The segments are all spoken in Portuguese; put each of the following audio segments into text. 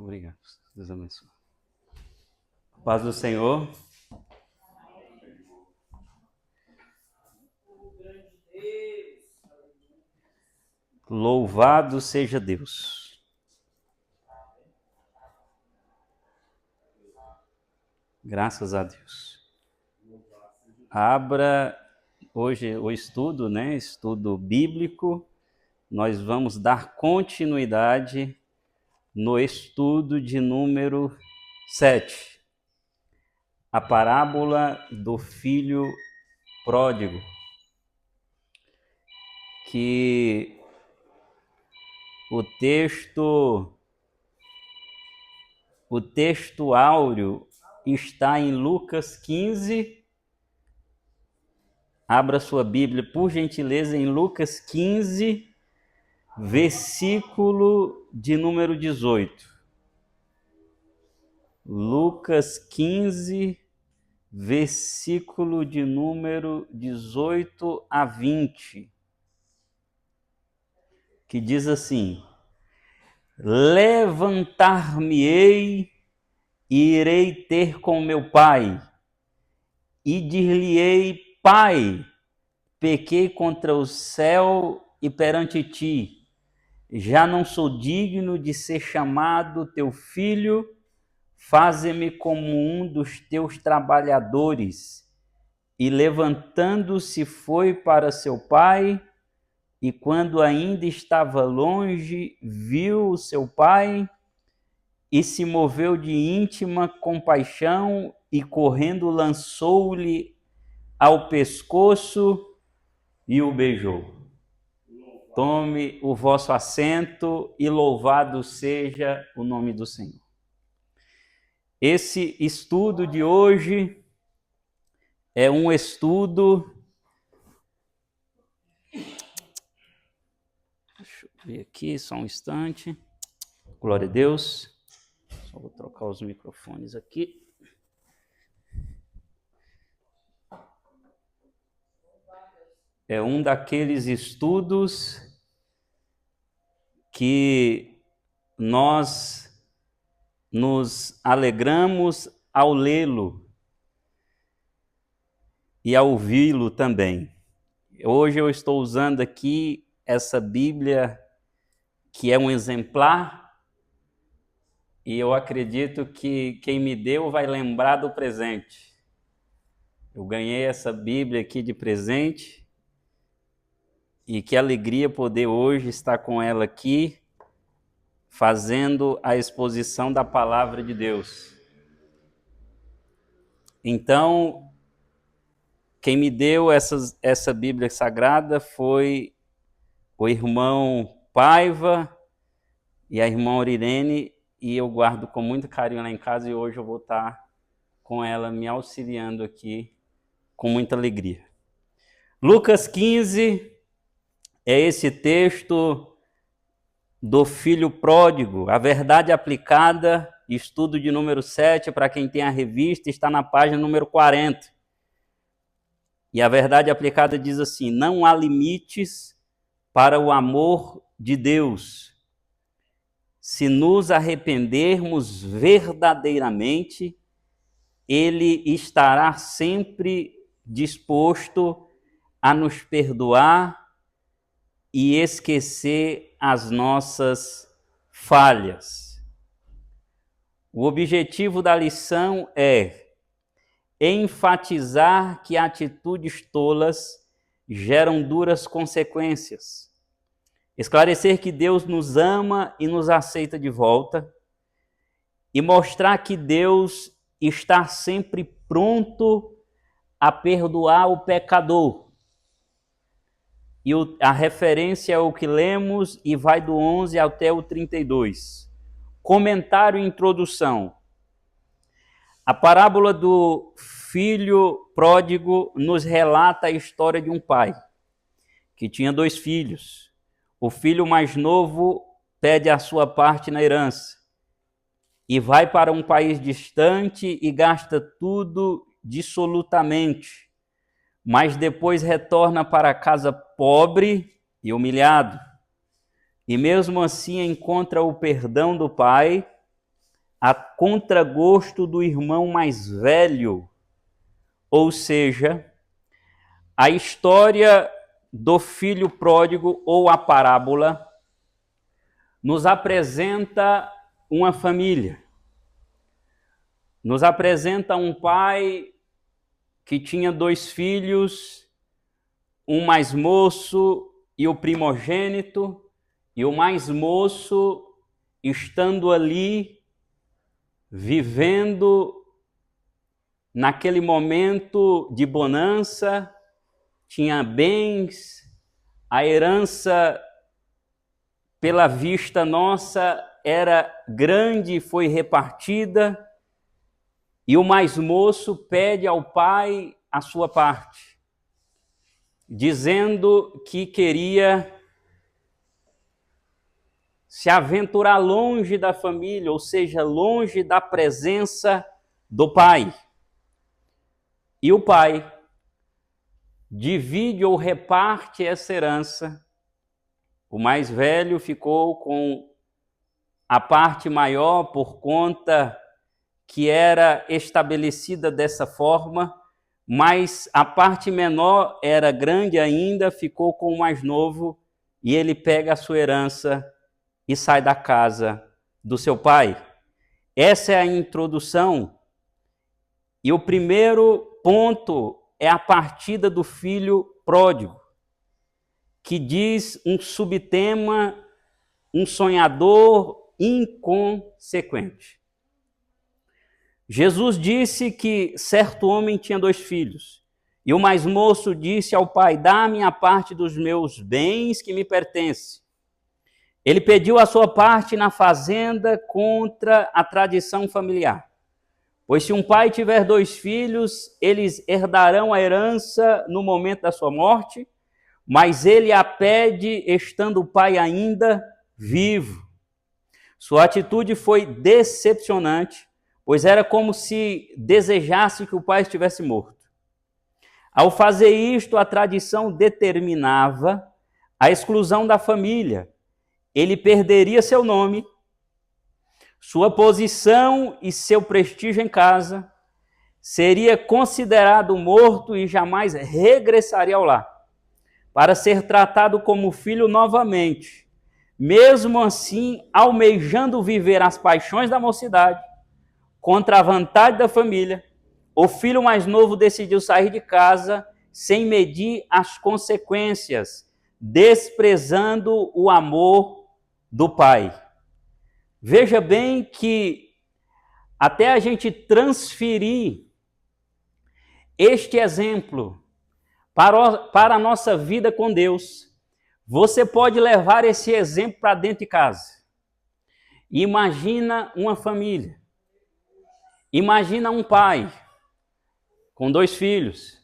Obrigado. Deus abençoe. Paz do Senhor. Louvado seja Deus. Graças a Deus. Abra hoje o estudo, Estudo bíblico. Nós vamos dar continuidade no estudo de número 7. A parábola do filho pródigo. Que o texto áureo está em Lucas 15. Abra sua Bíblia, por gentileza, em Lucas 15, versículo de número 18. Lucas 15, versículo de número 18 a 20. Que diz assim: Levantar-me-ei e irei ter com meu pai, e dir-lhe-ei: Pai, pequei contra o céu e perante ti, já não sou digno de ser chamado teu filho, faze-me como um dos teus trabalhadores. E levantando-se foi para seu pai, e quando ainda estava longe, viu o seu pai, e se moveu de íntima compaixão, e correndo lançou-lhe ao pescoço e o beijou. Tome o vosso assento e louvado seja o nome do Senhor. Esse estudo de hoje é um estudo... Deixa eu ver aqui, só um instante. Glória a Deus. Só vou trocar os microfones aqui. É um daqueles estudos que nós nos alegramos ao lê-lo e ao ouvi-lo também. Hoje eu estou usando aqui essa Bíblia, que é um exemplar, e eu acredito que quem me deu vai lembrar do presente. Eu ganhei essa Bíblia aqui de presente, e que alegria poder hoje estar com ela aqui, fazendo a exposição da palavra de Deus. Então, quem me deu essa Bíblia Sagrada foi o irmão Paiva e a irmã Orirene, e eu guardo com muito carinho lá em casa, e hoje eu vou estar com ela me auxiliando aqui com muita alegria. Lucas 15 é esse texto do filho pródigo, a verdade aplicada, estudo de número 7, para quem tem a revista, está na página número 40. E a verdade aplicada diz assim: não há limites para o amor de Deus. Se nos arrependermos verdadeiramente, Ele estará sempre disposto a nos perdoar e esquecer as nossas falhas. O objetivo da lição é enfatizar que atitudes tolas geram duras consequências. Esclarecer que Deus nos ama e nos aceita de volta, e mostrar que Deus está sempre pronto a perdoar o pecador. E a referência é o que lemos e vai do 11 até o 32. Comentário e introdução. A parábola do filho pródigo nos relata a história de um pai que tinha 2 filhos. O filho mais novo pede a sua parte na herança e vai para um país distante e gasta tudo dissolutamente, mas depois retorna para casa pobre e humilhado. E mesmo assim encontra o perdão do pai a contragosto do irmão mais velho. Ou seja, a história do filho pródigo ou a parábola nos apresenta uma família. Nos apresenta um pai que tinha 2 filhos, um mais moço e o primogênito, e o mais moço estando ali, vivendo naquele momento de bonança, tinha bens, a herança, pela vista nossa, era grande e foi repartida, e o mais moço pede ao pai a sua parte, dizendo que queria se aventurar longe da família, ou seja, longe da presença do pai. E o pai divide ou reparte essa herança. O mais velho ficou com a parte maior por conta que era estabelecida dessa forma, mas a parte menor era grande ainda, ficou com o mais novo, e ele pega a sua herança e sai da casa do seu pai. Essa é a introdução. E o primeiro ponto é a partida do filho pródigo, que diz um subtema, um sonhador inconsequente. Jesus disse que certo homem tinha 2 filhos, e o mais moço disse ao pai: dá-me a parte dos meus bens que me pertence. Ele pediu a sua parte na fazenda contra a tradição familiar. Pois se um pai tiver 2 filhos, eles herdarão a herança no momento da sua morte, mas ele a pede estando o pai ainda vivo. Sua atitude foi decepcionante, pois era como se desejasse que o pai estivesse morto. Ao fazer isto, a tradição determinava a exclusão da família. Ele perderia seu nome, sua posição e seu prestígio em casa, seria considerado morto e jamais regressaria ao lar, para ser tratado como filho novamente. Mesmo assim, almejando viver as paixões da mocidade, contra a vontade da família, o filho mais novo decidiu sair de casa sem medir as consequências, desprezando o amor do pai. Veja bem que até a gente transferir este exemplo para a nossa vida com Deus, você pode levar esse exemplo para dentro de casa. Imagina uma família. Imagina um pai com 2 filhos.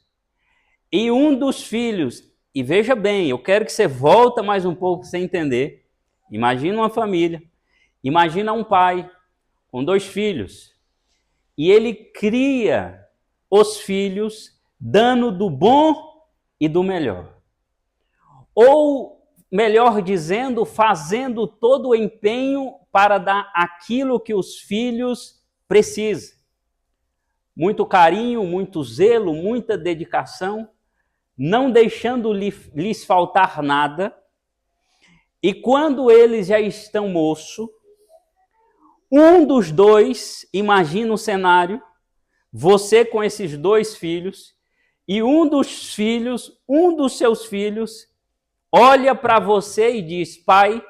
E um dos filhos, e veja bem, eu quero que você volta mais um pouco para você entender. Imagina uma família. Imagina um pai com 2 filhos. E ele cria os filhos dando do bom e do melhor. Ou, melhor dizendo, fazendo todo o empenho para dar aquilo que os filhos precisam. Muito carinho, muito zelo, muita dedicação, não deixando lhes faltar nada. E quando eles já estão moço, um dos 2, imagina o cenário, você com esses 2 filhos, e um dos seus filhos, olha para você e diz: pai,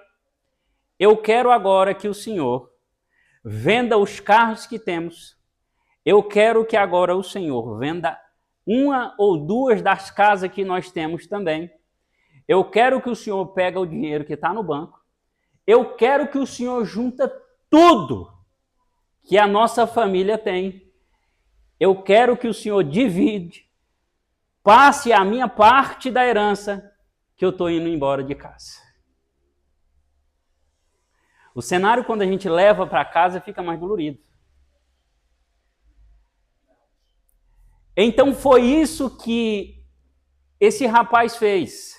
eu quero agora que o senhor venda os carros que temos, eu quero que agora o senhor venda 1 ou 2 das casas que nós temos também, eu quero que o senhor pegue o dinheiro que está no banco, eu quero que o senhor junta tudo que a nossa família tem, eu quero que o senhor divide, passe a minha parte da herança, que eu estou indo embora de casa. O cenário, quando a gente leva para casa, fica mais dolorido. Então foi isso que esse rapaz fez.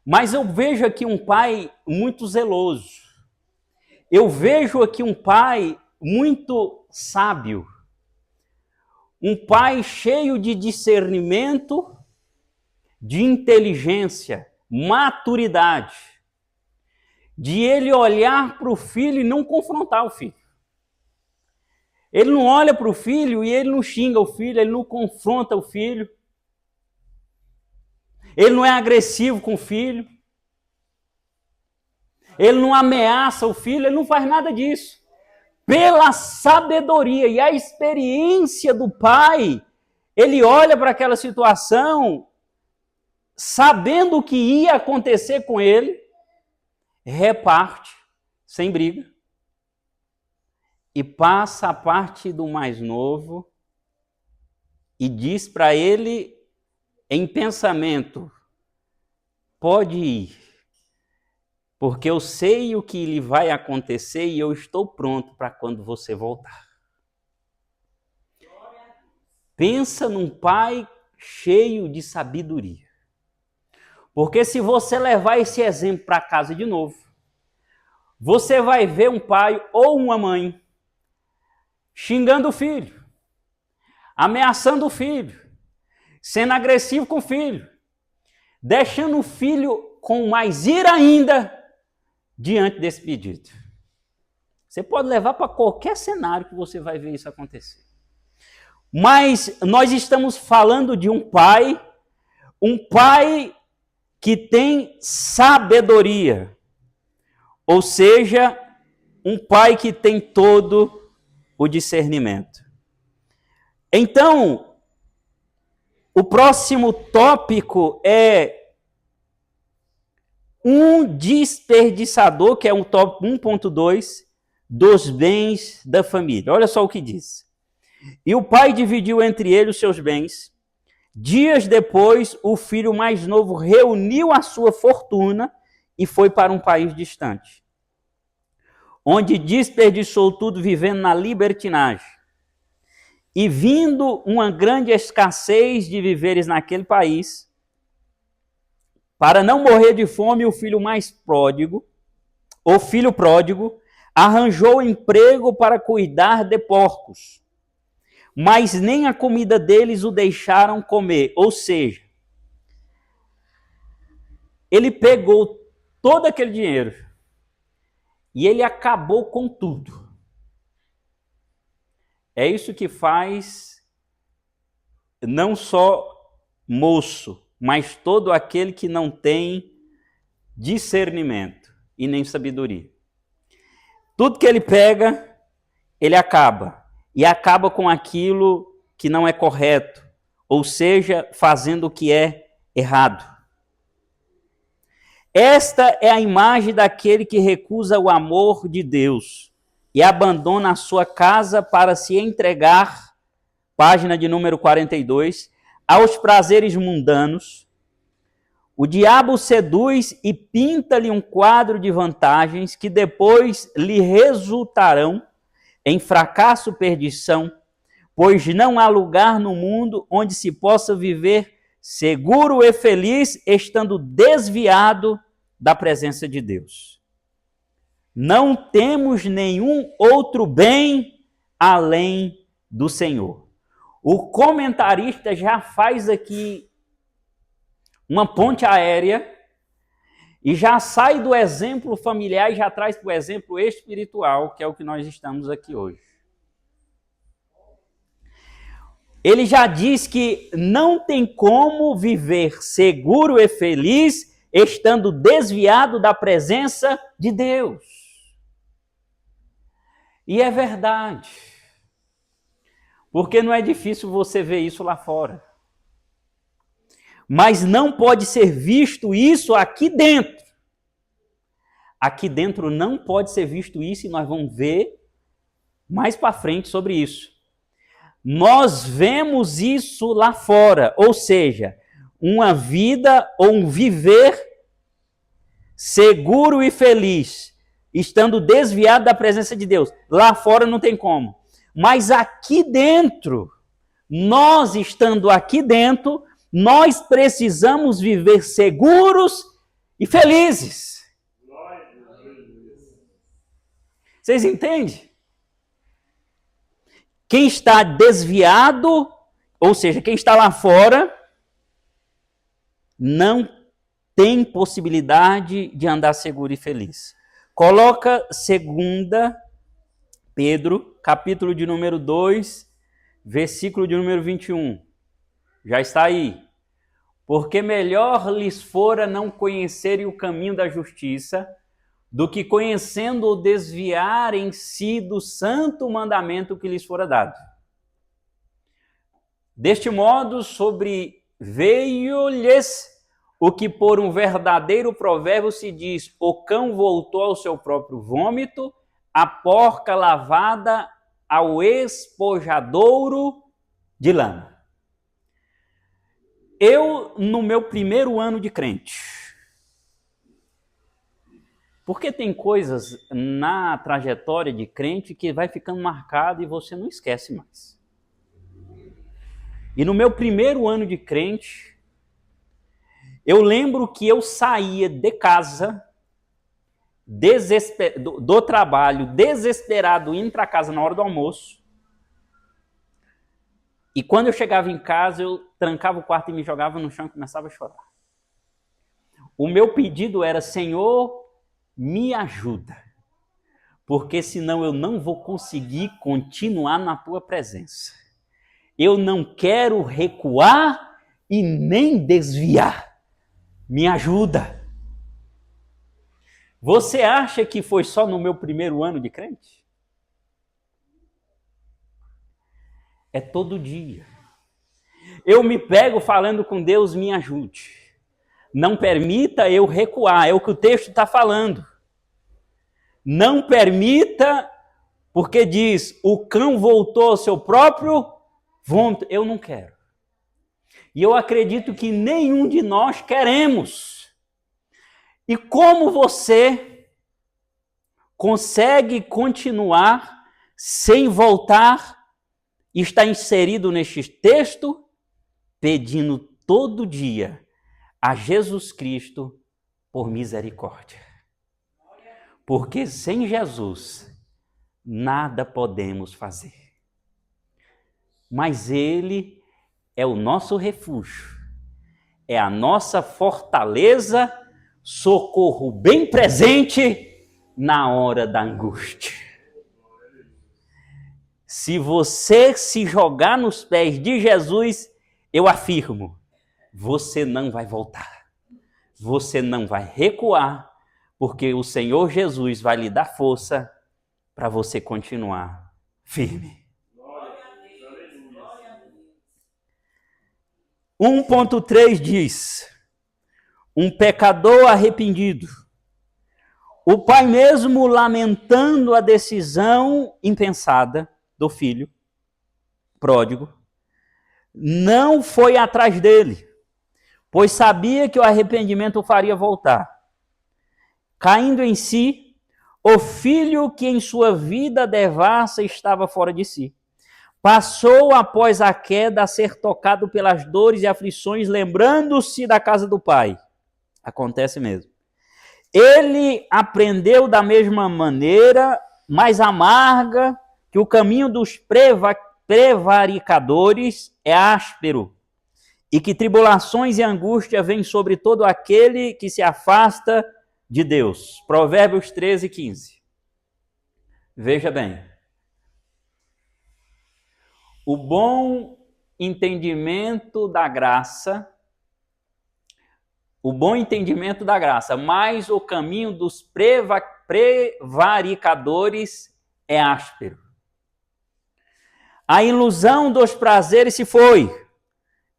Mas eu vejo aqui um pai muito zeloso. eu vejo aqui um pai muito sábio, um pai cheio de discernimento, de inteligência, maturidade, de ele olhar para o filho e não confrontar o filho. Ele não olha para o filho e ele não xinga o filho, ele não confronta o filho. Ele não é agressivo com o filho. Ele não ameaça o filho, ele não faz nada disso. Pela sabedoria e a experiência do pai, ele olha para aquela situação, sabendo o que ia acontecer com ele, reparte, sem briga, e passa a parte do mais novo e diz para ele em pensamento: pode ir, porque eu sei o que lhe vai acontecer e eu estou pronto para quando você voltar. Pensa num pai cheio de sabedoria. Porque se você levar esse exemplo para casa de novo, você vai ver um pai ou uma mãe xingando o filho, ameaçando o filho, sendo agressivo com o filho, deixando o filho com mais ira ainda diante desse pedido. Você pode levar para qualquer cenário que você vai ver isso acontecer. Mas nós estamos falando de um pai que tem sabedoria, ou seja, um pai que tem todo o discernimento. Então, o próximo tópico é um desperdiçador, que é um tópico 1.2, dos bens da família. Olha só o que diz. E o pai dividiu entre eles os seus bens. Dias depois, o filho mais novo reuniu a sua fortuna e foi para um país distante, onde desperdiçou tudo vivendo na libertinagem. E vindo uma grande escassez de víveres naquele país, para não morrer de fome, o filho pródigo, arranjou emprego para cuidar de porcos, mas nem a comida deles o deixaram comer. Ou seja, ele pegou todo aquele dinheiro e ele acabou com tudo. É isso que faz não só moço, mas todo aquele que não tem discernimento e nem sabedoria. Tudo que ele pega, ele acaba. E acaba com aquilo que não é correto, ou seja, fazendo o que é errado. Esta é a imagem daquele que recusa o amor de Deus e abandona a sua casa para se entregar, página de número 42, aos prazeres mundanos. O diabo seduz e pinta-lhe um quadro de vantagens que depois lhe resultarão em fracasso e perdição, pois não há lugar no mundo onde se possa viver seguro e feliz, estando desviado da presença de Deus. Não temos nenhum outro bem além do Senhor. O comentarista já faz aqui uma ponte aérea e já sai do exemplo familiar e já traz para o exemplo espiritual, que é o que nós estamos aqui hoje. Ele já diz que não tem como viver seguro e feliz estando desviado da presença de Deus. E é verdade. Porque não é difícil você ver isso lá fora. Mas não pode ser visto isso aqui dentro. Aqui dentro não pode ser visto isso e nós vamos ver mais para frente sobre isso. Nós vemos isso lá fora, ou seja, uma vida ou um viver seguro e feliz, estando desviado da presença de Deus. Lá fora não tem como. Mas aqui dentro, nós estando aqui dentro, nós precisamos viver seguros e felizes. Vocês entendem? Quem está desviado, ou seja, quem está lá fora, não tem possibilidade de andar seguro e feliz. Coloca 2 Pedro, capítulo de número 2, versículo de número 21. Já está aí. Porque melhor lhes fora não conhecerem o caminho da justiça, do que conhecendo-o desviarem-se do santo mandamento que lhes fora dado. Deste modo, sobreveio-lhes o que por um verdadeiro provérbio se diz: o cão voltou ao seu próprio vômito, a porca lavada ao espojadouro de lama. Eu, no meu primeiro ano de crente, porque tem coisas na trajetória de crente que vai ficando marcado e você não esquece mais. E no meu primeiro ano de crente, eu lembro que eu saía de casa, do trabalho, desesperado, indo para casa na hora do almoço. E quando eu chegava em casa, eu trancava o quarto e me jogava no chão e começava a chorar. O meu pedido era: Senhor, me ajuda, porque senão eu não vou conseguir continuar na tua presença. Eu não quero recuar e nem desviar. Me ajuda. Você acha que foi só no meu primeiro ano de crente? É todo dia. Eu me pego falando com Deus: me ajude. Não permita eu recuar, é o que o texto está falando. Não permita, porque diz: o cão voltou ao seu próprio vômito. Eu não quero. E eu acredito que nenhum de nós queremos. E como você consegue continuar sem voltar e estar inserido neste texto, pedindo todo dia a Jesus Cristo por misericórdia? Porque sem Jesus nada podemos fazer. Mas Ele é o nosso refúgio, é a nossa fortaleza, socorro bem presente na hora da angústia. Se você se jogar nos pés de Jesus, eu afirmo, você não vai voltar, você não vai recuar, porque o Senhor Jesus vai lhe dar força para você continuar firme. 1.3 diz: um pecador arrependido. O pai, mesmo lamentando a decisão impensada do filho pródigo, não foi atrás dele, pois sabia que o arrependimento o faria voltar. Caindo em si, o filho que em sua vida devassa estava fora de si, passou após a queda a ser tocado pelas dores e aflições, lembrando-se da casa do pai. Acontece mesmo. Ele aprendeu da mesma maneira, mais amarga, que o caminho dos prevaricadores é áspero, e que tribulações e angústia vêm sobre todo aquele que se afasta de Deus. Provérbios 13:15. Veja bem. O bom entendimento da graça, mas o caminho dos prevaricadores é áspero. A ilusão dos prazeres se foi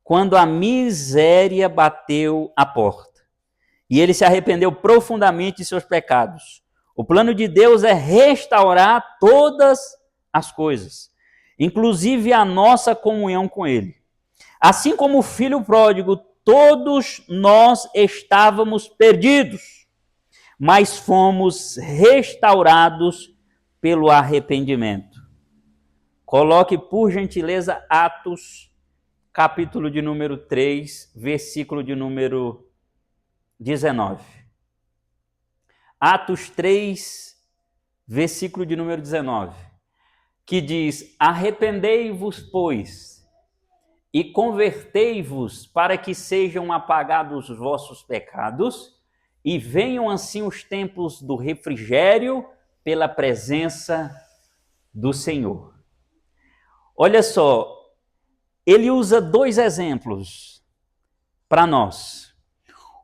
quando a miséria bateu à porta. E ele se arrependeu profundamente de seus pecados. O plano de Deus é restaurar todas as coisas, inclusive a nossa comunhão com Ele. Assim como o filho pródigo, todos nós estávamos perdidos, mas fomos restaurados pelo arrependimento. Coloque, por gentileza, Atos, capítulo de número 3, versículo de número 19. Atos 3, versículo de número 19, que diz: arrependei-vos, pois, e convertei-vos para que sejam apagados os vossos pecados e venham assim os tempos do refrigério pela presença do Senhor. Olha só, ele usa 2 exemplos para nós.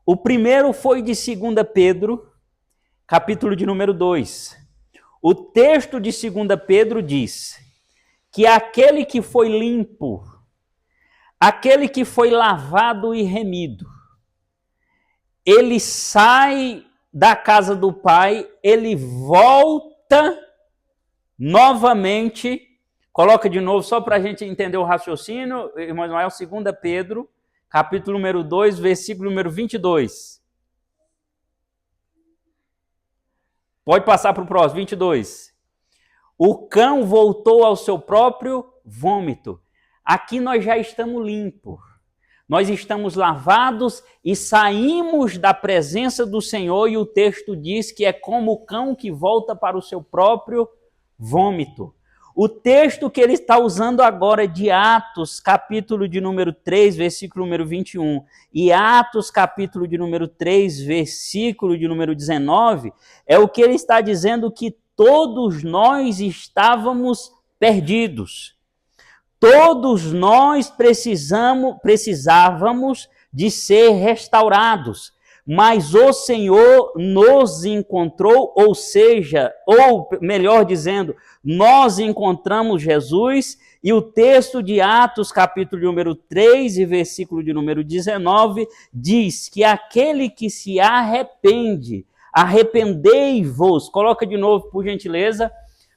O primeiro foi de 2 Pedro, capítulo de número 2. O texto de 2 Pedro diz que aquele que foi limpo, aquele que foi lavado e remido, ele sai da casa do Pai, ele volta novamente. Coloca de novo, só para a gente entender o raciocínio, irmão Ismael, 2 Pedro, capítulo número 2, versículo número 22. Pode passar para o próximo, 22. O cão voltou ao seu próprio vômito. Aqui nós já estamos limpos. Nós estamos lavados e saímos da presença do Senhor, e o texto diz que é como o cão que volta para o seu próprio vômito. O texto que ele está usando agora de Atos, capítulo de número 3, versículo número 21, e Atos, capítulo de número 3, versículo de número 19, é o que ele está dizendo que todos nós estávamos perdidos. Todos nós precisávamos de ser restaurados, mas o Senhor nos encontrou, ou melhor dizendo, nós encontramos Jesus, e o texto de Atos, capítulo número 3 e versículo de número 19, diz que aquele que se arrepende, arrependei-vos, coloca de novo, por gentileza,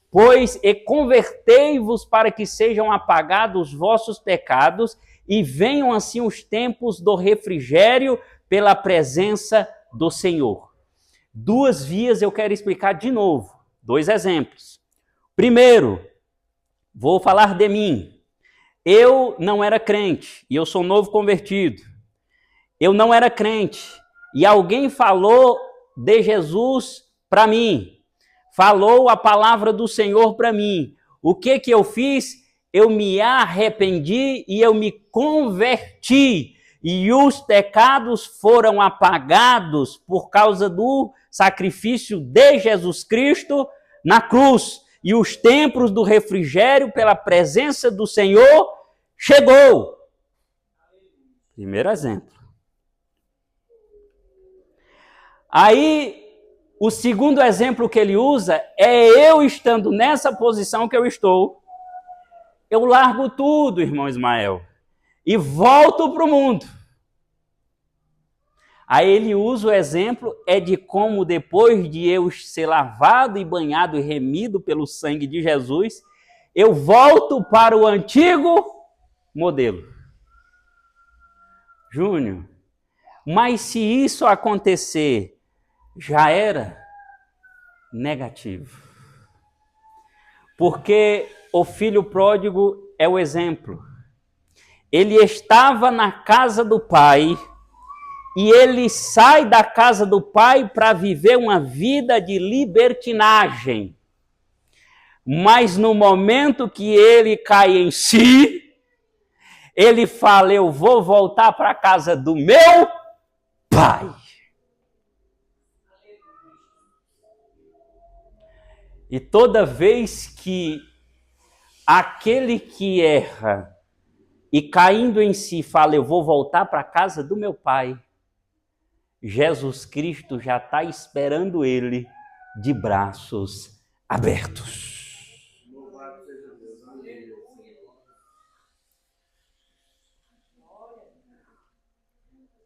pois e convertei-vos para que sejam apagados os vossos pecados e venham assim os tempos do refrigério pela presença do Senhor. 2 vias eu quero explicar de novo, 2 exemplos. Primeiro, vou falar de mim. Eu não era crente e eu sou novo convertido. Eu não era crente e alguém falou de Jesus para mim. Falou a palavra do Senhor para mim. O que eu fiz? Eu me arrependi e eu me converti. E os pecados foram apagados por causa do sacrifício de Jesus Cristo na cruz. E os tempos do refrigério pela presença do Senhor chegou. Primeiro exemplo. Aí, o segundo exemplo que ele usa é eu estando nessa posição que eu estou. Eu largo tudo, irmão Ismael, e volto para o mundo. Aí ele usa o exemplo de como depois de eu ser lavado e banhado e remido pelo sangue de Jesus, eu volto para o antigo modelo. Júnior, mas se isso acontecer, já era negativo. Porque o filho pródigo é o exemplo. Ele estava na casa do pai e ele sai da casa do pai para viver uma vida de libertinagem. Mas no momento que ele cai em si, ele fala: eu vou voltar para a casa do meu pai. E toda vez que aquele que erra e caindo em si fala: eu vou voltar para a casa do meu pai, Jesus Cristo já está esperando ele de braços abertos.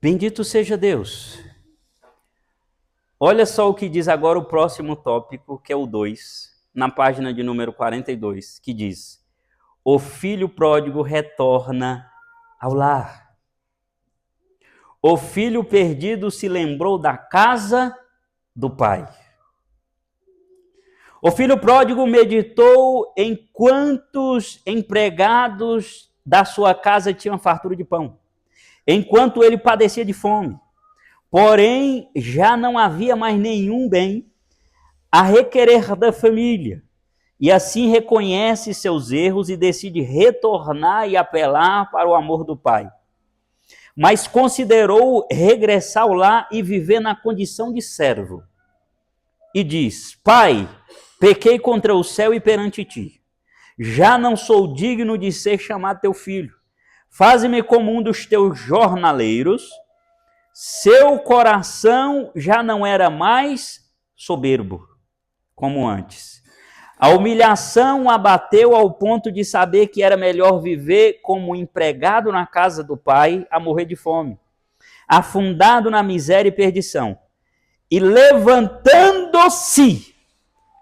Bendito seja Deus. Olha só o que diz agora o próximo tópico, que é o 2, na página de número 42, que diz: o filho pródigo retorna ao lar. O filho perdido se lembrou da casa do pai. O filho pródigo meditou em quantos empregados da sua casa tinham fartura de pão, enquanto ele padecia de fome. Porém, já não havia mais nenhum bem, a requerer da família, e assim reconhece seus erros e decide retornar e apelar para o amor do pai. Mas considerou regressar ao lar e viver na condição de servo. E diz: Pai, pequei contra o céu e perante ti. Já não sou digno de ser chamado teu filho. Faze-me como um dos teus jornaleiros. Seu coração já não era mais soberbo, como antes. A humilhação o abateu ao ponto de saber que era melhor viver como empregado na casa do pai a morrer de fome, afundado na miséria e perdição. E levantando-se,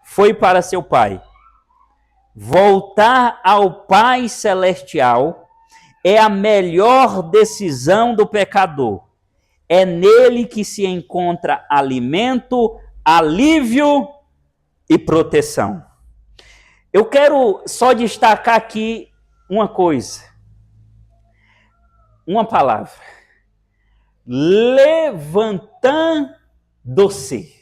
foi para seu pai. Voltar ao Pai Celestial é a melhor decisão do pecador. É nele que se encontra alimento, alívio e proteção. Eu quero só destacar aqui uma coisa. Uma palavra. Levantando-se.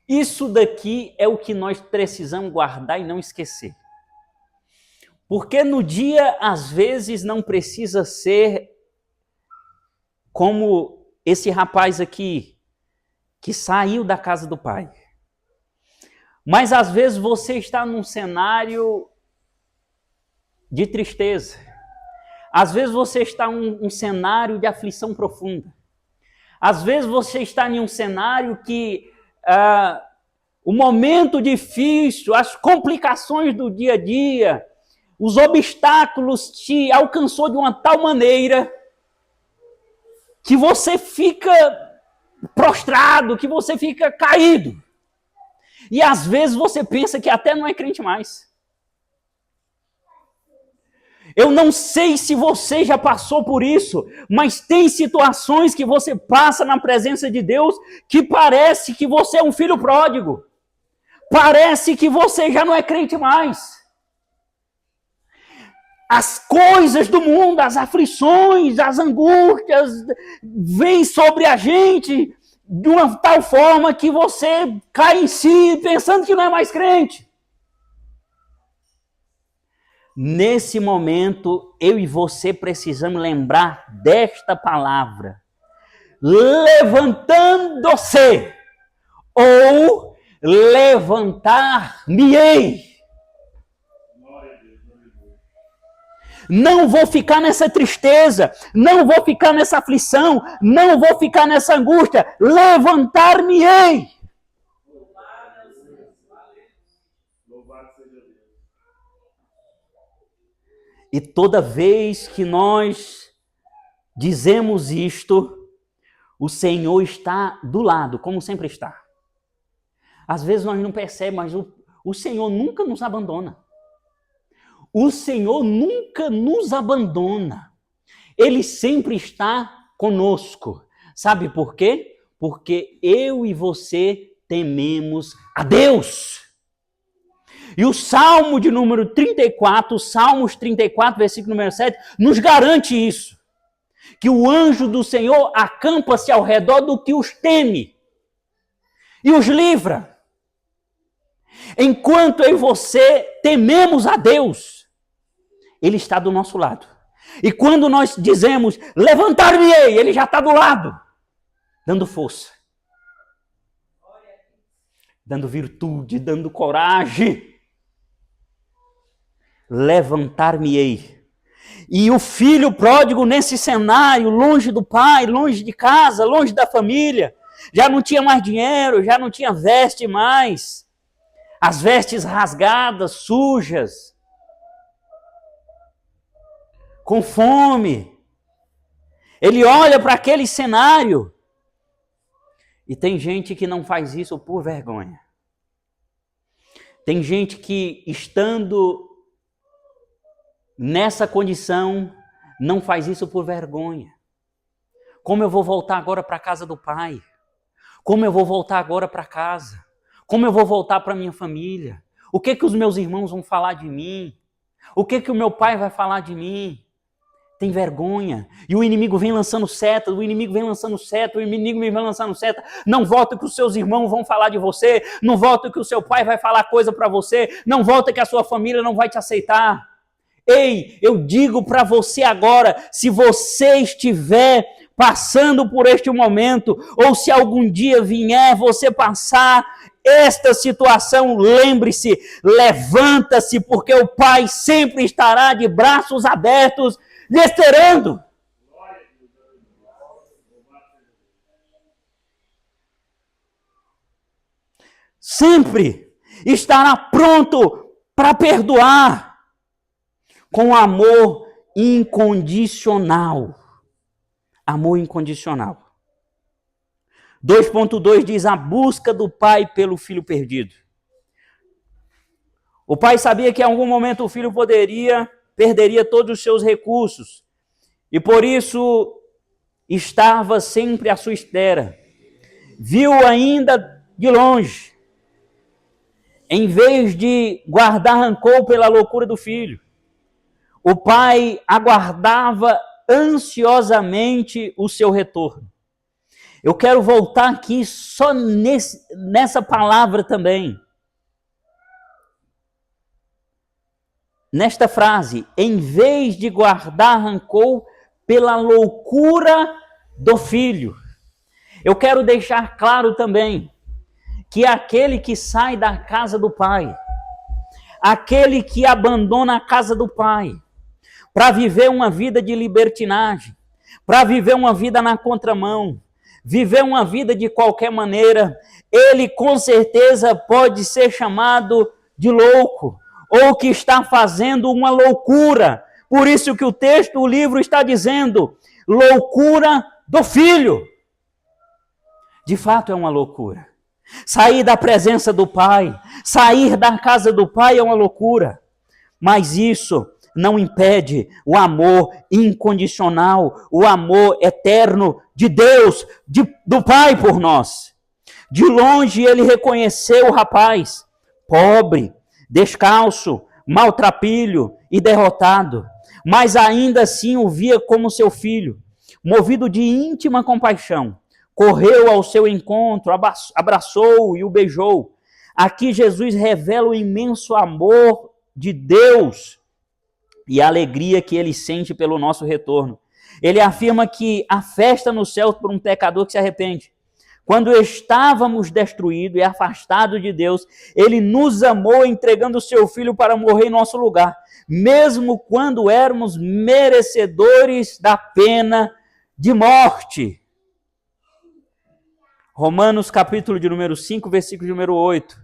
Isso daqui é o que nós precisamos guardar e não esquecer. Porque no dia, às vezes, não precisa ser como esse rapaz aqui, que saiu da casa do pai. Mas às vezes você está num cenário de tristeza. Às vezes você está em um cenário de aflição profunda. Às vezes você está em um cenário que o momento difícil, as complicações do dia a dia, os obstáculos te alcançou de uma tal maneira que você fica prostrado, que você fica caído. E às vezes você pensa que até não é crente mais. Eu não sei se você já passou por isso, mas tem situações que você passa na presença de Deus que parece que você é um filho pródigo. Parece que você já não é crente mais. As coisas do mundo, as aflições, as angústias vêm sobre a gente de uma tal forma que você cai em si pensando que não é mais crente. Nesse momento, eu e você precisamos lembrar desta palavra. Levantando-se, ou levantar-me-ei. Não vou ficar nessa tristeza, não vou ficar nessa aflição, não vou ficar nessa angústia. Levantar-me-ei. E toda vez que nós dizemos isto, o Senhor está do lado, como sempre está. Às vezes nós não percebemos, mas o Senhor nunca nos abandona. O Senhor nunca nos abandona. Ele sempre está conosco. Sabe por quê? Porque eu e você tememos a Deus. E o Salmo de número 34, Salmos 34, versículo número 7, nos garante isso. Que o anjo do Senhor acampa-se ao redor do que os teme e os livra. Enquanto eu e você tememos a Deus, Ele está do nosso lado. E quando nós dizemos, levantar-me-ei, Ele já está do lado, dando força, dando virtude, dando coragem. Levantar-me-ei. E o filho pródigo nesse cenário, longe do pai, longe de casa, longe da família, já não tinha mais dinheiro, já não tinha veste mais, as vestes rasgadas, sujas, com fome. Ele olha para aquele cenário e tem gente que não faz isso por vergonha. Tem gente que, estando nessa condição, não faz isso por vergonha. Como eu vou voltar agora para a casa do pai? Como eu vou voltar agora para casa? Como eu vou voltar para minha família? O que os meus irmãos vão falar de mim? O que o meu pai vai falar de mim? tem vergonha. E o inimigo vem lançando seta, o inimigo vem lançando seta, o inimigo vem lançando seta. Não volta que os seus irmãos vão falar de você, não volta que o seu pai vai falar coisa para você, não volta que a sua família não vai te aceitar. Ei, eu digo para você agora, se você estiver passando por este momento, ou se algum dia vier você passar esta situação, lembre-se, levanta-se, porque o Pai sempre estará de braços abertos, lhe esperando. Sempre estará pronto para perdoar, com amor incondicional. Amor incondicional. 2.2 diz a busca do pai pelo filho perdido. O pai sabia que em algum momento o filho perderia todos os seus recursos. E por isso estava sempre à sua espera. Viu ainda de longe. Em vez de guardar rancor pela loucura do filho, o pai aguardava ansiosamente o seu retorno. Eu quero voltar aqui só nessa palavra também. Nesta frase, em vez de guardar rancor pela loucura do filho. Eu quero deixar claro também que aquele que sai da casa do pai, aquele que abandona a casa do pai, para viver uma vida de libertinagem, para viver uma vida na contramão, viver uma vida de qualquer maneira, ele com certeza pode ser chamado de louco, ou que está fazendo uma loucura. Por isso que o livro está dizendo, loucura do filho. De fato é uma loucura. Sair da presença do pai, sair da casa do pai é uma loucura. Mas isso não impede o amor incondicional, o amor eterno de Deus, do Pai por nós. De longe ele reconheceu o rapaz, pobre, descalço, maltrapilho e derrotado, mas ainda assim o via como seu filho. Movido de íntima compaixão, correu ao seu encontro, abraçou-o e o beijou. Aqui Jesus revela o imenso amor de Deus e a alegria que ele sente pelo nosso retorno. Ele afirma que a festa no céu por um pecador que se arrepende. Quando estávamos destruídos e afastados de Deus, ele nos amou entregando o seu filho para morrer em nosso lugar, mesmo quando éramos merecedores da pena de morte. Romanos capítulo de número 5, versículo de número 8.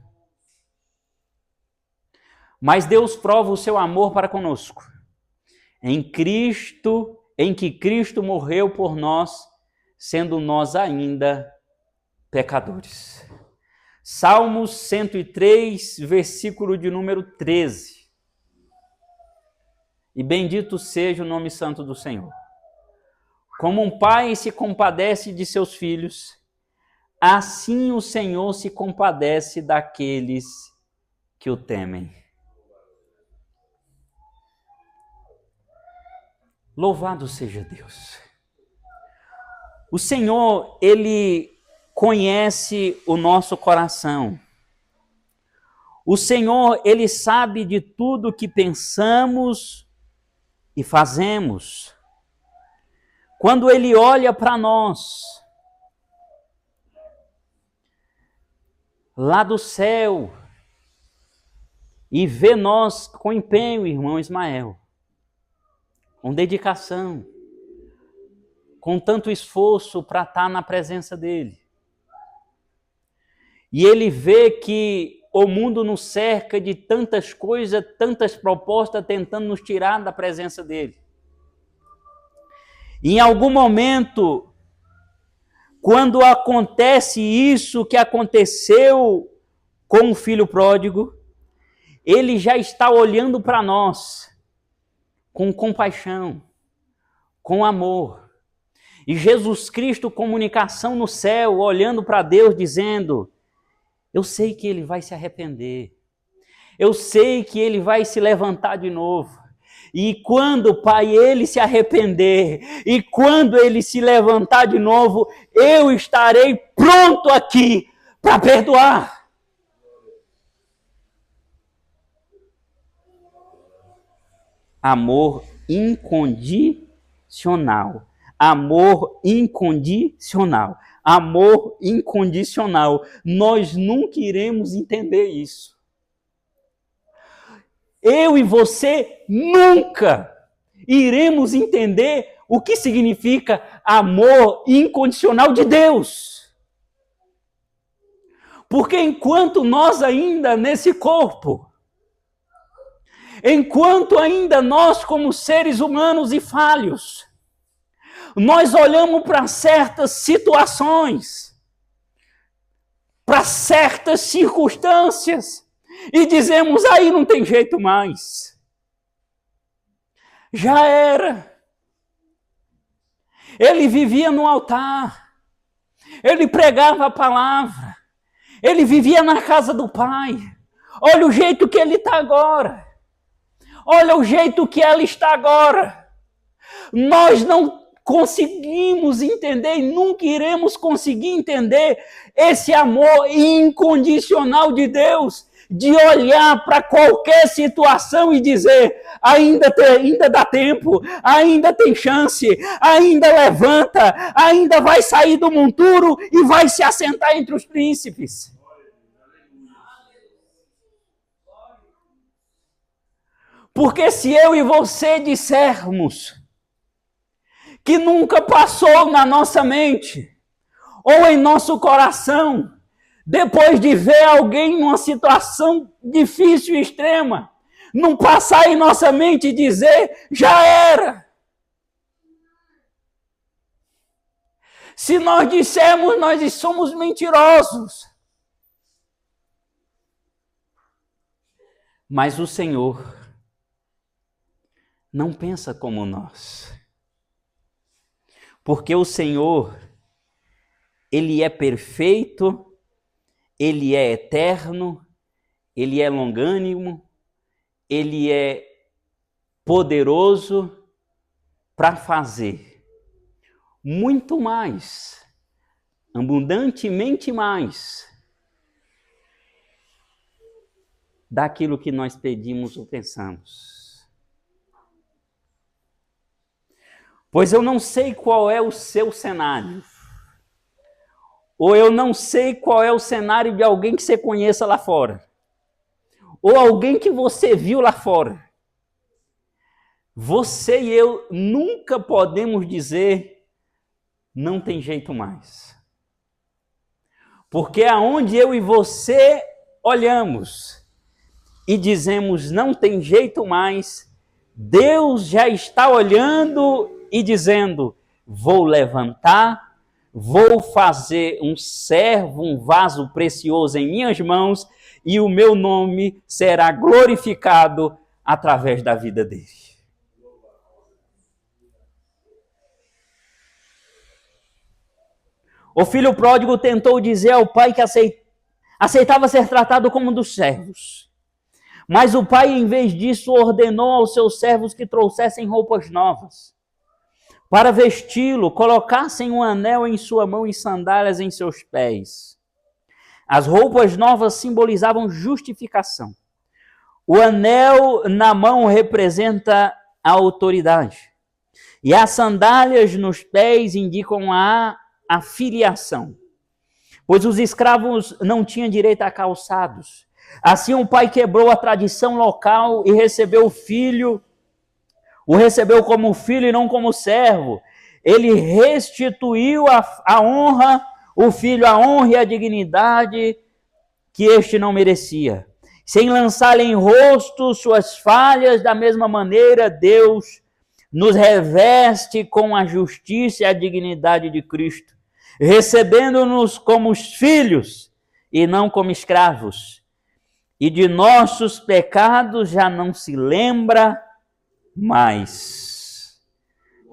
Mas Deus prova o seu amor para conosco em que Cristo morreu por nós, sendo nós ainda pecadores. Salmos 103, versículo de número 13. E bendito seja o nome santo do Senhor. Como um pai se compadece de seus filhos, assim o Senhor se compadece daqueles que o temem. Louvado seja Deus. O Senhor, Ele conhece o nosso coração. O Senhor, Ele sabe de tudo que pensamos e fazemos. Quando Ele olha para nós, lá do céu, e vê nós com empenho, irmão Ismael, com dedicação, com tanto esforço para estar na presença dele. E ele vê que o mundo nos cerca de tantas coisas, tantas propostas tentando nos tirar da presença dele. E em algum momento, quando acontece isso que aconteceu com o filho pródigo, ele já está olhando para nós com compaixão, com amor. E Jesus Cristo, comunicação no céu, olhando para Deus, dizendo, eu sei que ele vai se arrepender, eu sei que ele vai se levantar de novo, E quando, Pai, ele se arrepender, e quando ele se levantar de novo, eu estarei pronto aqui para perdoar. Amor incondicional. Amor incondicional. Amor incondicional. Nós nunca iremos entender isso. Eu e você nunca iremos entender o que significa amor incondicional de Deus. Porque enquanto nós ainda nesse corpo, enquanto ainda nós como seres humanos e falhos, nós olhamos para certas situações, para certas circunstâncias, e dizemos, aí não tem jeito mais. Já era. Ele vivia no altar, ele pregava a palavra, ele vivia na casa do Pai. Olha o jeito que ele está agora. Olha o jeito que ela está agora. Nós não conseguimos entender e nunca iremos conseguir entender esse amor incondicional de Deus, de olhar para qualquer situação e dizer, ainda dá tempo, ainda tem chance, ainda levanta, ainda vai sair do monturo e vai se assentar entre os príncipes. Porque se eu e você dissermos que nunca passou na nossa mente ou em nosso coração, depois de ver alguém numa situação difícil e extrema, não passar em nossa mente e dizer, já era. Se nós dissermos, nós somos mentirosos. Mas o Senhor não pensa como nós. Porque o Senhor, Ele é perfeito, Ele é eterno, Ele é longânimo, Ele é poderoso para fazer muito mais, abundantemente mais, daquilo que nós pedimos ou pensamos. Pois eu não sei qual é o seu cenário. Ou eu não sei qual é o cenário de alguém que você conheça lá fora. Ou alguém que você viu lá fora. Você e eu nunca podemos dizer, não tem jeito mais. Porque aonde eu e você olhamos e dizemos, não tem jeito mais, Deus já está olhando e dizendo, vou levantar, vou fazer um servo, um vaso precioso em minhas mãos e o meu nome será glorificado através da vida dele. O filho pródigo tentou dizer ao pai que aceitava ser tratado como um dos servos. Mas o pai, em vez disso, ordenou aos seus servos que trouxessem roupas novas para vesti-lo, colocassem um anel em sua mão e sandálias em seus pés. As roupas novas simbolizavam justificação. O anel na mão representa a autoridade. E as sandálias nos pés indicam a filiação. Pois os escravos não tinham direito a calçados. Assim o pai quebrou a tradição local e recebeu o recebeu como filho e não como servo. Ele restituiu a honra, o filho a honra e a dignidade que este não merecia. Sem lançar-lhe em rosto suas falhas, da mesma maneira Deus nos reveste com a justiça e a dignidade de Cristo, recebendo-nos como os filhos e não como escravos. E de nossos pecados já não se lembra mais.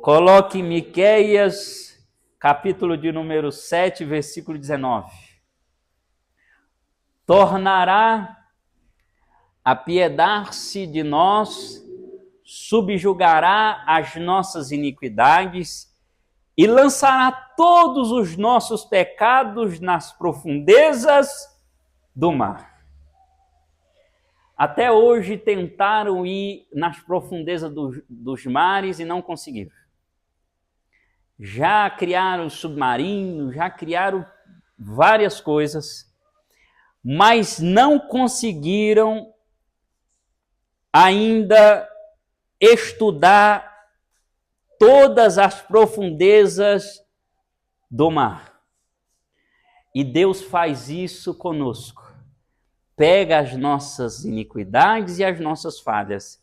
Coloque Miqueias, capítulo de número 7, versículo 19. Tornará a piedar-se de nós subjugará as nossas iniquidades e lançará todos os nossos pecados nas profundezas do mar. Até hoje tentaram ir nas profundezas dos mares e não conseguiram. Já criaram submarinos, já criaram várias coisas, mas não conseguiram ainda estudar todas as profundezas do mar. E Deus faz isso conosco. Pega as nossas iniquidades e as nossas falhas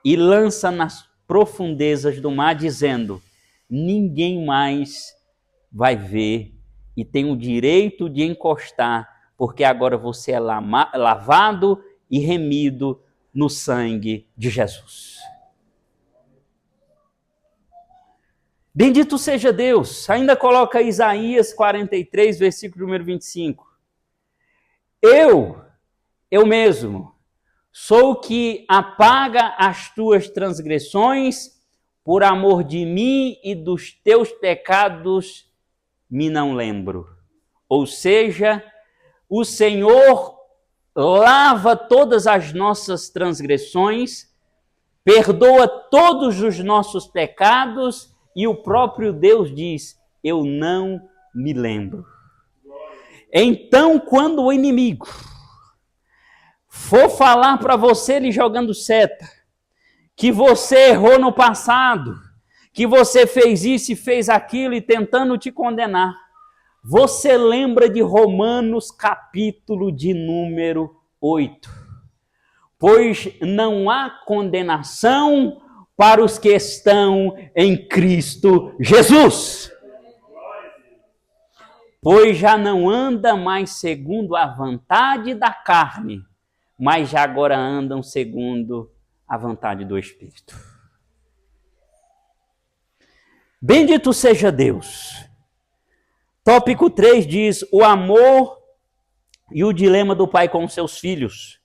e lança nas profundezas do mar, dizendo: ninguém mais vai ver e tem o direito de encostar, porque agora você é lavado e remido no sangue de Jesus. Bendito seja Deus. Ainda coloca Isaías 43, versículo número 25. Eu mesmo, sou o que apaga as tuas transgressões, por amor de mim e dos teus pecados me não lembro. Ou seja, o Senhor lava todas as nossas transgressões, perdoa todos os nossos pecados, e o próprio Deus diz: eu não me lembro. Então, quando o inimigo for falar para você, lhe jogando seta, que você errou no passado, que você fez isso e fez aquilo e tentando te condenar, você lembra de Romanos capítulo de número 8. Pois não há condenação para os que estão em Cristo Jesus. Pois já não anda mais segundo a vontade da carne, mas já agora andam segundo a vontade do Espírito. Bendito seja Deus. Tópico 3 diz: o amor e o dilema do pai com seus filhos,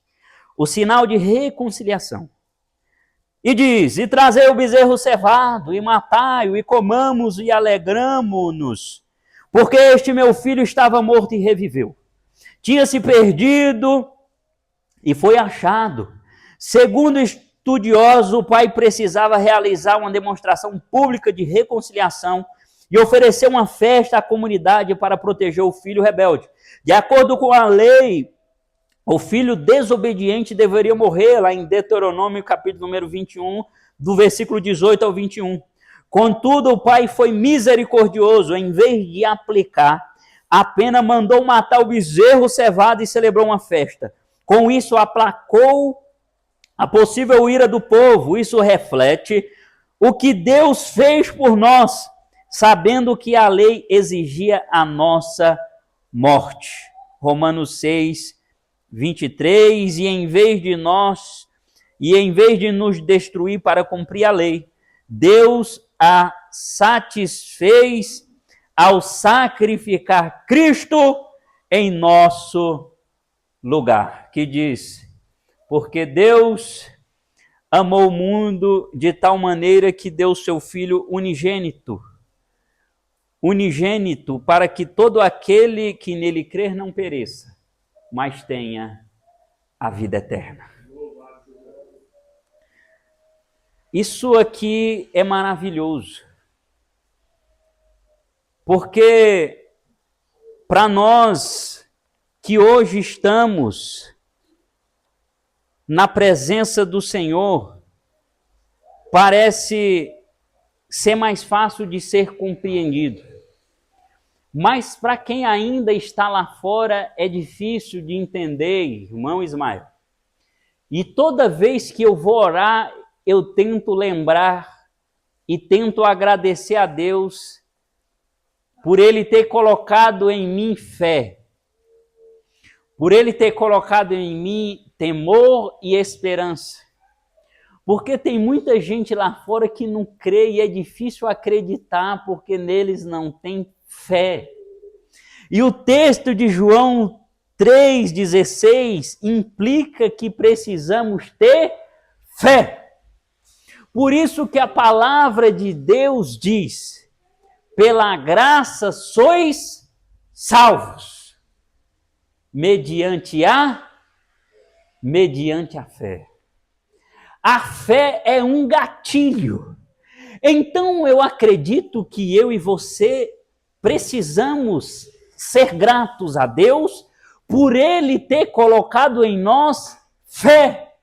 o sinal de reconciliação. E diz: e trazei o bezerro cevado, e matai-o, e comamos e alegramo-nos, porque este meu filho estava morto e reviveu. Tinha se perdido e foi achado. Segundo estudiosos, o pai precisava realizar uma demonstração pública de reconciliação e oferecer uma festa à comunidade para proteger o filho rebelde. De acordo com a lei, o filho desobediente deveria morrer, lá em Deuteronômio, capítulo número 21, do versículo 18 ao 21. Contudo, o pai foi misericordioso, em vez de aplicar a pena, mandou matar o bezerro cevado e celebrou uma festa. Com isso, aplacou a possível ira do povo. Isso reflete o que Deus fez por nós, sabendo que a lei exigia a nossa morte. Romanos 6, 23, e em vez de nos destruir para cumprir a lei, Deus a satisfez ao sacrificar Cristo em nosso lugar. Que diz: porque Deus amou o mundo de tal maneira que deu seu Filho unigênito, para que todo aquele que nele crer não pereça, mas tenha a vida eterna. Isso aqui é maravilhoso, porque para nós que hoje estamos na presença do Senhor, parece ser mais fácil de ser compreendido. Mas para quem ainda está lá fora, é difícil de entender, irmão Ismael. E toda vez que eu vou orar, eu tento lembrar e tento agradecer a Deus por Ele ter colocado em mim fé, por Ele ter colocado em mim temor e esperança. Porque tem muita gente lá fora que não crê e é difícil acreditar porque neles não tem fé. E o texto de João 3,16 implica que precisamos ter fé. Por isso que a palavra de Deus diz: pela graça sois salvos, mediante a fé. A fé é um gatilho. Então eu acredito que eu e você precisamos ser gratos a Deus por Ele ter colocado em nós fé.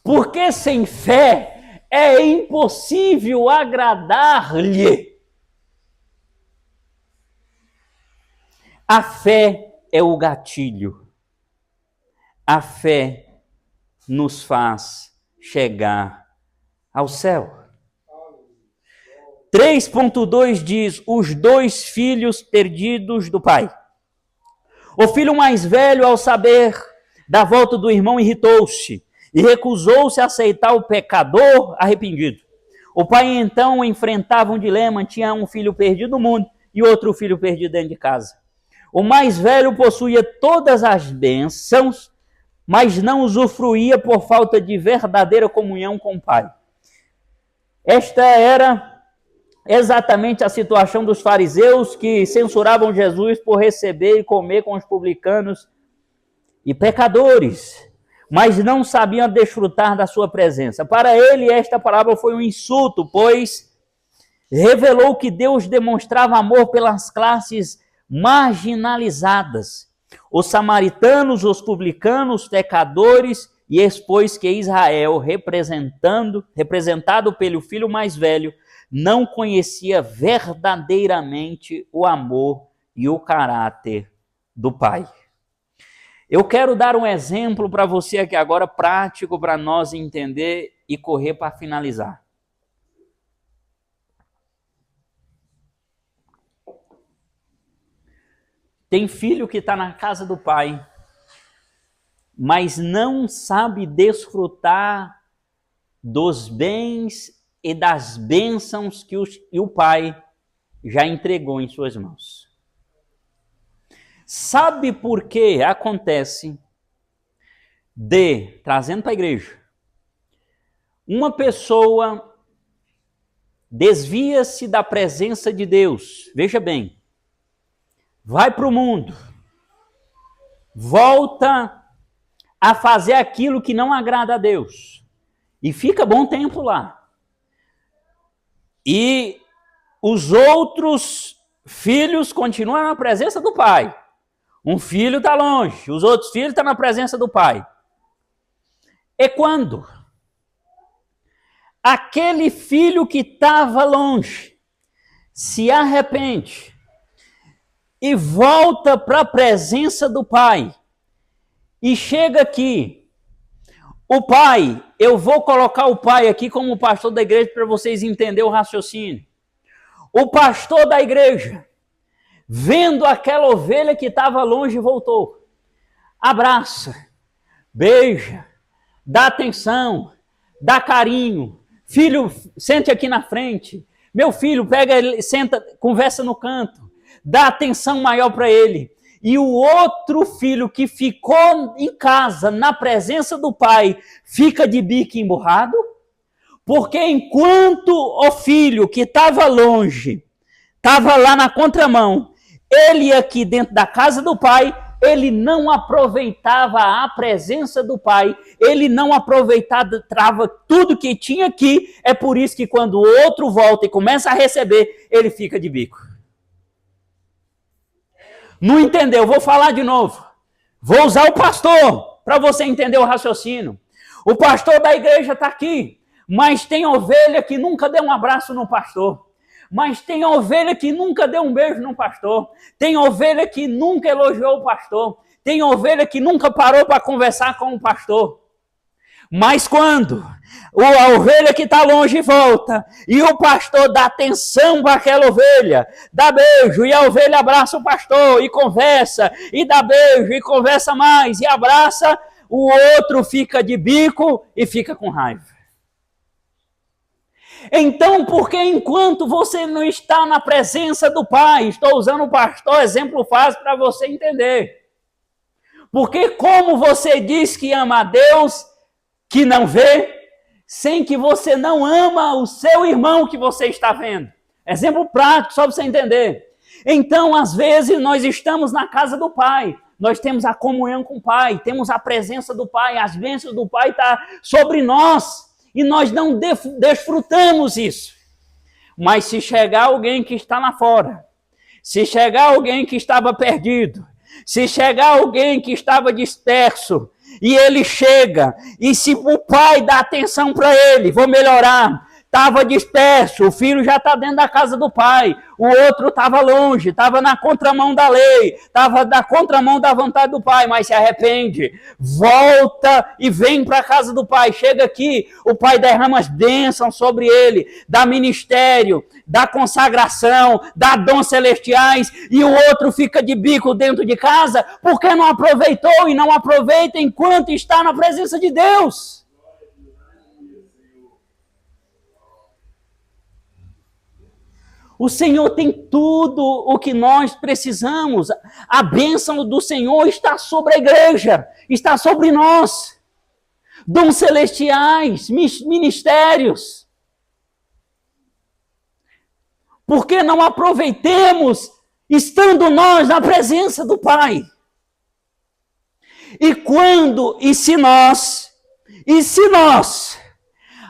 Porque sem fé é impossível agradar-lhe. A fé é o gatilho. A fé nos faz chegar ao céu. 3.2 diz: os 2 filhos perdidos do pai. O filho mais velho, ao saber da volta do irmão, irritou-se e recusou-se a aceitar o pecador arrependido. O pai então enfrentava um dilema: tinha um filho perdido no mundo e outro filho perdido dentro de casa. O mais velho possuía todas as bênçãos, mas não usufruía por falta de verdadeira comunhão com o pai. Esta era exatamente a situação dos fariseus que censuravam Jesus por receber e comer com os publicanos e pecadores, mas não sabiam desfrutar da sua presença. Para ele, esta palavra foi um insulto, pois revelou que Deus demonstrava amor pelas classes marginalizadas, os samaritanos, os publicanos, pecadores, e expôs que Israel, representado pelo filho mais velho, não conhecia verdadeiramente o amor e o caráter do pai. Eu quero dar um exemplo para você aqui agora, prático, para nós entender e correr para finalizar. Tem filho que está na casa do pai, mas não sabe desfrutar dos bens e das bênçãos que o pai já entregou em suas mãos. Sabe por que acontece trazendo para a igreja, uma pessoa desvia-se da presença de Deus, veja bem, vai para o mundo, volta a fazer aquilo que não agrada a Deus e fica bom tempo lá. E os outros filhos continuam na presença do pai. Um filho está longe, os outros filhos estão na presença do pai. E quando aquele filho que estava longe se arrepende e volta para a presença do pai, e chega aqui, o pai, eu vou colocar o pai aqui como pastor da igreja para vocês entenderem o raciocínio. O pastor da igreja, vendo aquela ovelha que estava longe, voltou. Abraça, beija, dá atenção, dá carinho. Filho, sente aqui na frente. Meu filho, pega ele, senta, conversa no canto. Dá atenção maior para ele. E o outro filho que ficou em casa, na presença do pai, fica de bico emburrado? Porque enquanto o filho que estava longe, estava lá na contramão, ele aqui dentro da casa do pai, ele não aproveitava a presença do pai, ele não aproveitava tudo que tinha aqui. É por isso que quando o outro volta e começa a receber, ele fica de bico. Não entendeu? Vou falar de novo. Vou usar o pastor para você entender o raciocínio. O pastor da igreja está aqui, mas tem ovelha que nunca deu um abraço no pastor. Mas tem ovelha que nunca deu um beijo no pastor. Tem ovelha que nunca elogiou o pastor. Tem ovelha que nunca parou para conversar com o pastor. Mas quando a ovelha que está longe volta e o pastor dá atenção para aquela ovelha, dá beijo e a ovelha abraça o pastor e conversa, e dá beijo e conversa mais e abraça, o outro fica de bico e fica com raiva. Então, porque enquanto você não está na presença do pai, estou usando o pastor, exemplo fácil para você entender. Porque como você diz que ama a Deus, que não vê, sem que você não ama o seu irmão que você está vendo. Exemplo prático, só para você entender. Então, às vezes, nós estamos na casa do Pai, nós temos a comunhão com o Pai, temos a presença do Pai, as bênçãos do Pai estão sobre nós, e nós não desfrutamos isso. Mas se chegar alguém que está lá fora, se chegar alguém que estava perdido, se chegar alguém que estava disperso, e ele chega, e se o pai dá atenção para ele, vou melhorar, estava disperso, o filho já está dentro da casa do pai, o outro estava longe, estava na contramão da lei, estava na contramão da vontade do pai, mas se arrepende, volta e vem para a casa do pai, chega aqui, o pai derrama as bênçãos sobre ele, dá ministério, dá consagração, dá dons celestiais, e o outro fica de bico dentro de casa, porque não aproveitou e não aproveita enquanto está na presença de Deus. O Senhor tem tudo o que nós precisamos. A bênção do Senhor está sobre a igreja, está sobre nós. Dons celestiais, ministérios. Por que não aproveitemos estando nós na presença do Pai? E se nós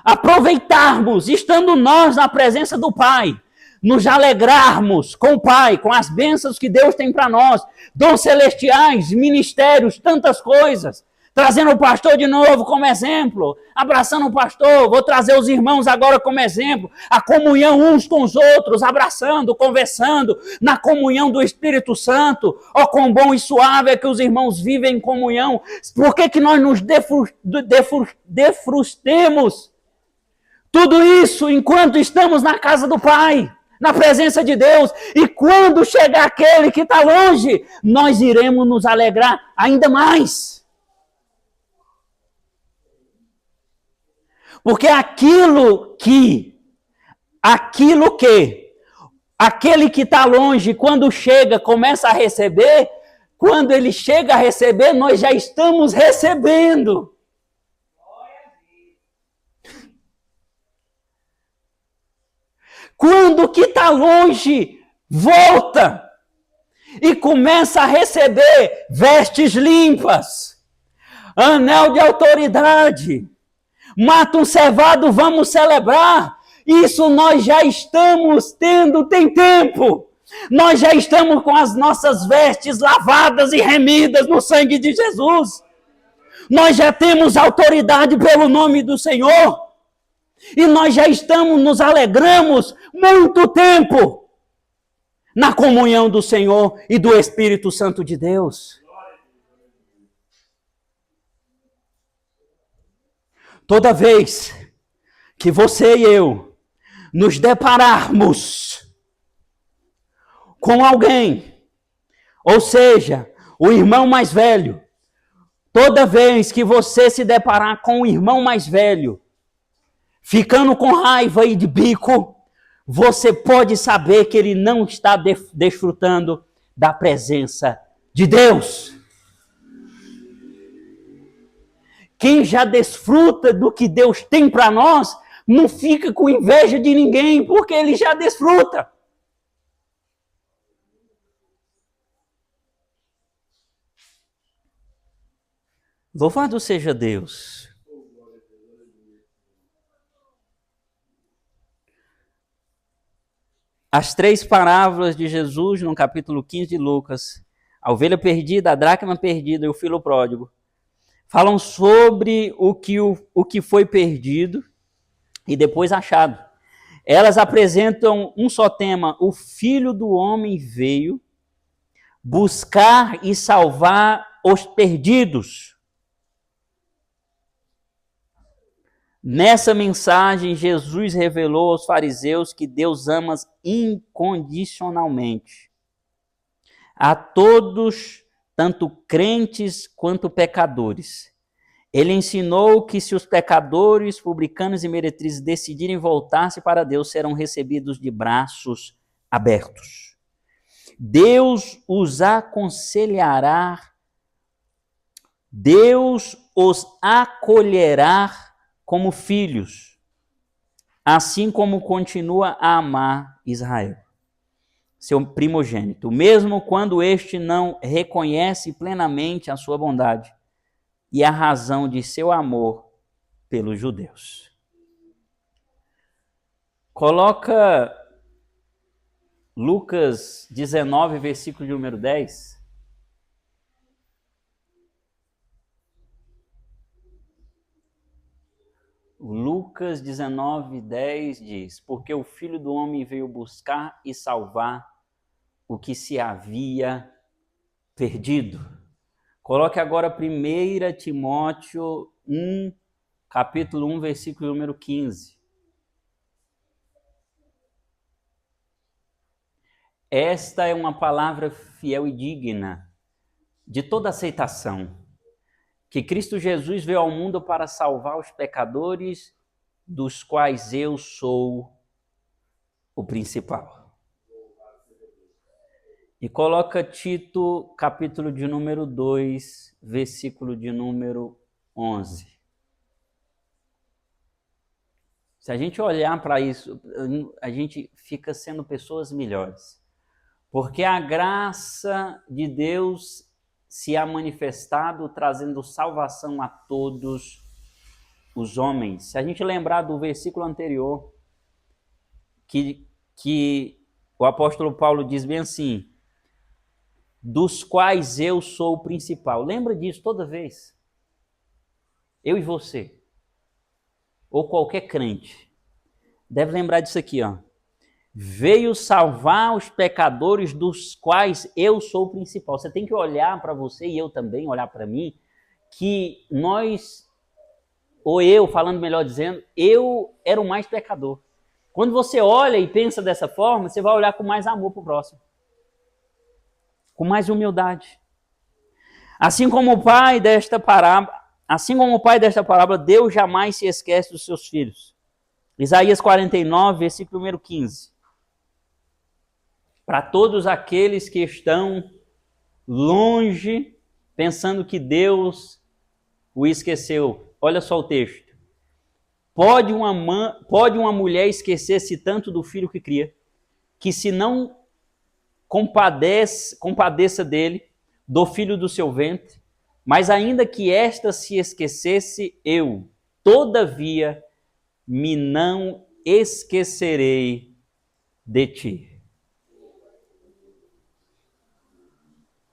aproveitarmos estando nós na presença do Pai, nos alegrarmos com o Pai, com as bênçãos que Deus tem para nós, dons celestiais, ministérios, tantas coisas, trazendo o pastor de novo como exemplo, abraçando o pastor, vou trazer os irmãos agora como exemplo, a comunhão uns com os outros, abraçando, conversando, na comunhão do Espírito Santo, ó quão bom e suave é que os irmãos vivem em comunhão, por que nós nos defrustemos? Tudo isso enquanto estamos na casa do Pai, na presença de Deus, e quando chegar aquele que está longe, nós iremos nos alegrar ainda mais. Porque aquele que está longe, quando chega, começa a receber, quando ele chega a receber, nós já estamos recebendo. Quando o que está longe volta e começa a receber vestes limpas, anel de autoridade, mata um cevado, vamos celebrar. Isso nós já estamos tendo, tem tempo. Nós já estamos com as nossas vestes lavadas e remidas no sangue de Jesus. Nós já temos autoridade pelo nome do Senhor. E nós já estamos, nos alegramos muito tempo na comunhão do Senhor e do Espírito Santo de Deus. Toda vez que você e eu nos depararmos com alguém, ou seja, o irmão mais velho, toda vez que você se deparar com o irmão mais velho, ficando com raiva e de bico, você pode saber que ele não está desfrutando da presença de Deus. Quem já desfruta do que Deus tem para nós, não fica com inveja de ninguém, porque ele já desfruta. Louvado seja Deus. As 3 parábolas de Jesus no capítulo 15 de Lucas, a ovelha perdida, a dracma perdida e o filho pródigo, falam sobre o que foi perdido e depois achado. Elas apresentam um só tema: o Filho do Homem veio buscar e salvar os perdidos. Nessa mensagem, Jesus revelou aos fariseus que Deus ama incondicionalmente a todos, tanto crentes quanto pecadores. Ele ensinou que se os pecadores, publicanos e meretrizes decidirem voltar-se para Deus, serão recebidos de braços abertos. Deus os aconselhará, Deus os acolherá como filhos, assim como continua a amar Israel, seu primogênito, mesmo quando este não reconhece plenamente a sua bondade e a razão de seu amor pelos judeus. Coloca Lucas 19, versículo de número 10. Lucas 19, 10 diz: porque o Filho do Homem veio buscar e salvar o que se havia perdido. Coloque agora 1 Timóteo 1, capítulo 1, versículo número 15. Esta é uma palavra fiel e digna de toda aceitação, que Cristo Jesus veio ao mundo para salvar os pecadores, dos quais eu sou o principal. E coloca Tito, capítulo de número 2, versículo de número 11. Se a gente olhar para isso, a gente fica sendo pessoas melhores. Porque a graça de Deus se há manifestado, trazendo salvação a todos os homens. Se a gente lembrar do versículo anterior, que o apóstolo Paulo diz bem assim: dos quais eu sou o principal. Lembra disso toda vez? Eu e você, ou qualquer crente, deve lembrar disso aqui, ó. Veio salvar os pecadores, dos quais eu sou o principal. Você tem que olhar para você, e eu também, olhar para mim, que nós, ou eu, falando melhor dizendo, eu era o mais pecador. Quando você olha e pensa dessa forma, você vai olhar com mais amor para o próximo, com mais humildade. Assim como o pai desta parábola, Deus jamais se esquece dos seus filhos. Isaías 49, versículo número 15. Para todos aqueles que estão longe, pensando que Deus o esqueceu. Olha só o texto. Pode uma mulher esquecer-se tanto do filho que cria, que se não compadeça dele, do filho do seu ventre, mas ainda que esta se esquecesse, eu, todavia, me não esquecerei de ti.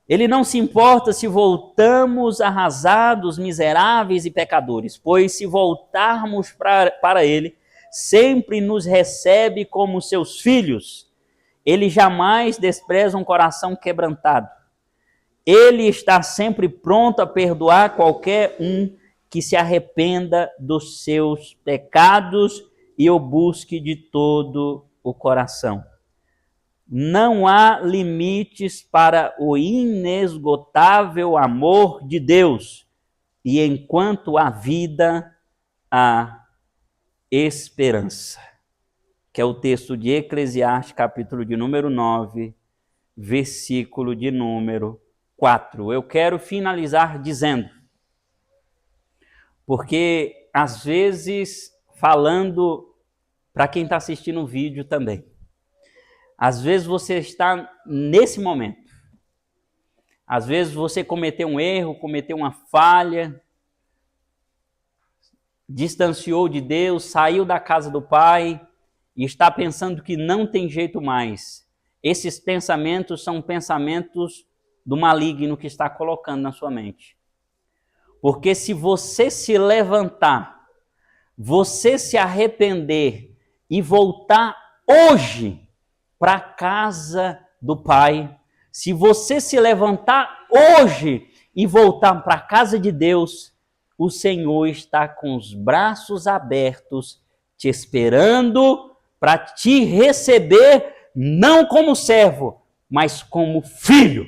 Ele não se importa se voltamos arrasados, miseráveis e pecadores, pois se voltarmos para ele, sempre nos recebe como seus filhos. Ele jamais despreza um coração quebrantado. Ele está sempre pronto a perdoar qualquer um que se arrependa dos seus pecados e o busque de todo o coração. Não há limites para o inesgotável amor de Deus, e enquanto há vida, há esperança. Que é o texto de Eclesiastes, capítulo de número 9, versículo de número 4. Eu quero finalizar dizendo, porque às vezes, falando para quem está assistindo o vídeo também, às vezes você está nesse momento. Às vezes você cometeu um erro, cometeu uma falha, distanciou de Deus, saiu da casa do Pai e está pensando que não tem jeito mais. Esses pensamentos são pensamentos do maligno que está colocando na sua mente. Porque se você se levantar, você se arrepender e voltar hoje para a casa do Pai, se você se levantar hoje e voltar para a casa de Deus, o Senhor está com os braços abertos, te esperando para te receber, não como servo, mas como filho.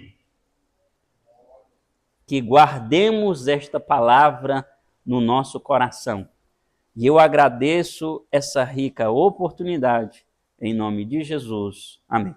Que guardemos esta palavra no nosso coração. E eu agradeço essa rica oportunidade. Em nome de Jesus. Amém.